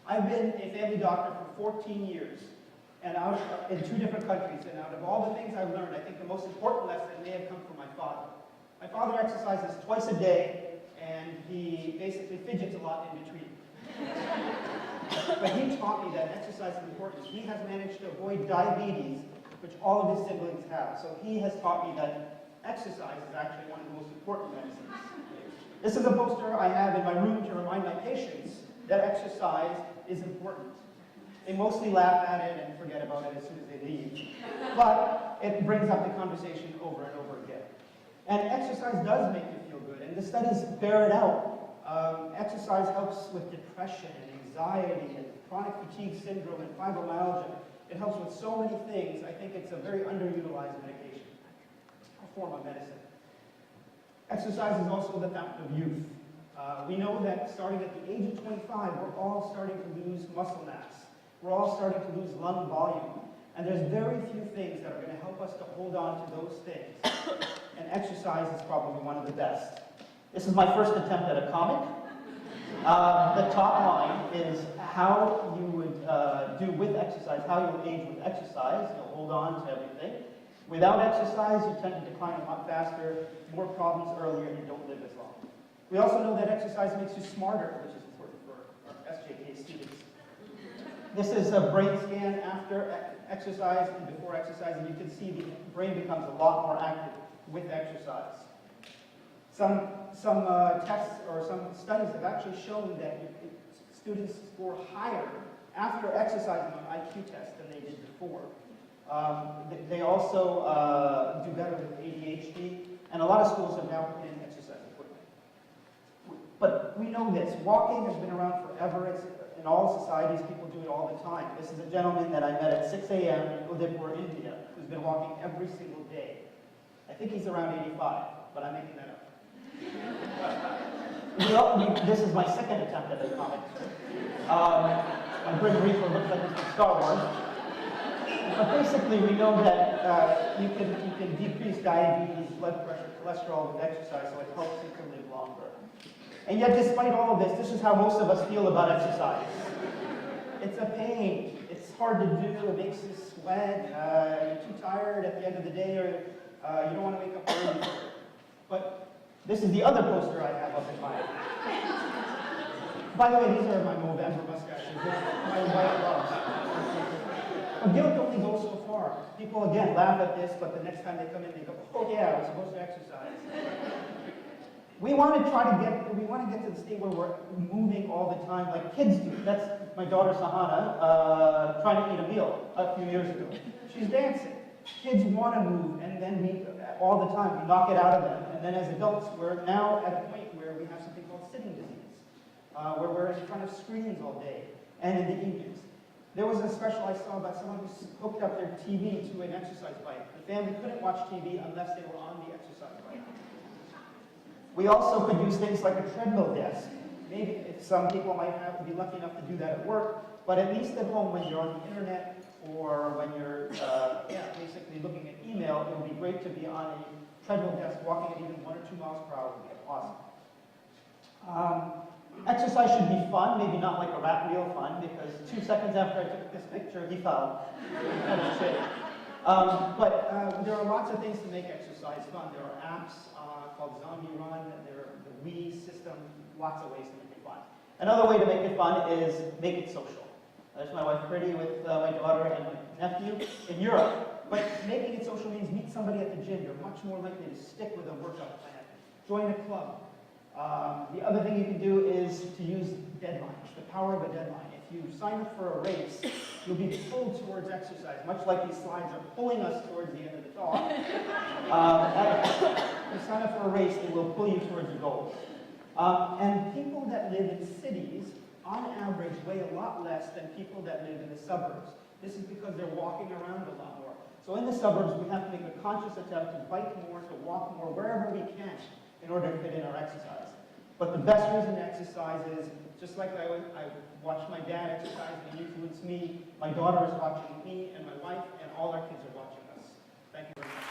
I've been a family doctor for 14 years, and in 2 different countries, and out of all the things I've learned, I think the most important lesson may have come from my father. My father exercises twice a day, and he basically fidgets a lot in between. But he taught me that exercise is important. He has managed to avoid diabetes, which all of his siblings have. So he has taught me that exercise is actually one of the most important medicines. This is a poster I have in my room to remind my patients that exercise is important. They mostly laugh at it and forget about it as soon as they leave. But it brings up the conversation over and over again. And exercise does make you feel good, and the studies bear it out. Exercise helps with depression and anxiety and chronic fatigue syndrome and fibromyalgia. It helps with so many things. I think it's a very underutilized medication, a form of medicine. Exercise is also the fountain of youth. We know that starting at the age of 25, we're all starting to lose muscle mass. We're all starting to lose lung volume. And there's very few things that are going to help us to hold on to those things. And exercise is probably one of the best. This is my first attempt at a comic. The top line is how you would do with exercise, how you'll age with exercise. You'll hold on to everything. Without exercise, you tend to decline a lot faster, more problems earlier, and you don't live as long. We also know that exercise makes you smarter, which is important for our SJK students. This is a brain scan after exercise and before exercise, and you can see the brain becomes a lot more active with exercise. Some tests or some studies have actually shown that students score higher after exercising on IQ tests than they did before. They also do better with ADHD, and a lot of schools have now put in exercise equipment. But we know this. Walking has been around forever. It's in all societies, people do it all the time. This is a gentleman that I met at 6 a.m. in Udaipur, India, who's been walking every single day. I think he's around 85, but I'm making that up. This is my second attempt at a comic. My Grim Reaper looks like it's from Star Wars. But basically, we know that you can decrease diabetes, blood pressure, cholesterol with exercise, so it helps you to live longer. And yet, despite all of this is how most of us feel about exercise. It's a pain. It's hard to do. It makes you sweat. You're too tired at the end of the day, or you don't want to wake up early. But this is the other poster I have up in mine. By the way, these are my Movember mustaches. My white gloves. But guilt only goes so far. People, again, laugh at this, but the next time they come in, they go, oh yeah, I was supposed to exercise. We want to get to the state where we're moving all the time like kids do. That's my daughter Sahana trying to eat a meal a few years ago. She's dancing. Kids want to move, and then all the time, we knock it out of them. And then as adults, we're now at a point where we have something called sitting disease, where we're in front of screens all day and in the evenings. There was a special I saw about someone who hooked up their TV to an exercise bike. The family couldn't watch TV unless they were on the exercise bike. We also could use things like a treadmill desk. Maybe some people might have to be lucky enough to do that at work, but at least at home when you're on the internet or when you're basically looking at email, it would be great to be on a treadmill desk walking at even 1 or 2 miles per hour would be awesome. Exercise should be fun, maybe not like a rat wheel fun, because 2 seconds after I took this picture, he fell. Kind of shit. But there are lots of things to make exercise fun. There are apps called Zombie Run, there are the Wii system, lots of ways to make it fun. Another way to make it fun is make it social. There's my wife Pretty with my daughter and my nephew in Europe. But making it social means meet somebody at the gym. You're much more likely to stick with a workout plan. Join a club. The other thing you can do is to use deadlines, the power of a deadline. If you sign up for a race, you'll be pulled towards exercise, much like these slides are pulling us towards the end of the talk. If you sign up for a race, it will pull you towards your goals. And people that live in cities, on average, weigh a lot less than people that live in the suburbs. This is because they're walking around a lot more. So in the suburbs, we have to make a conscious attempt to bike more, to walk more, wherever we can, in order to fit in our exercise. But the best reason to exercise is, just like I watched my dad exercise and he influenced me, my daughter is watching me and my wife, and all our kids are watching us. Thank you very much.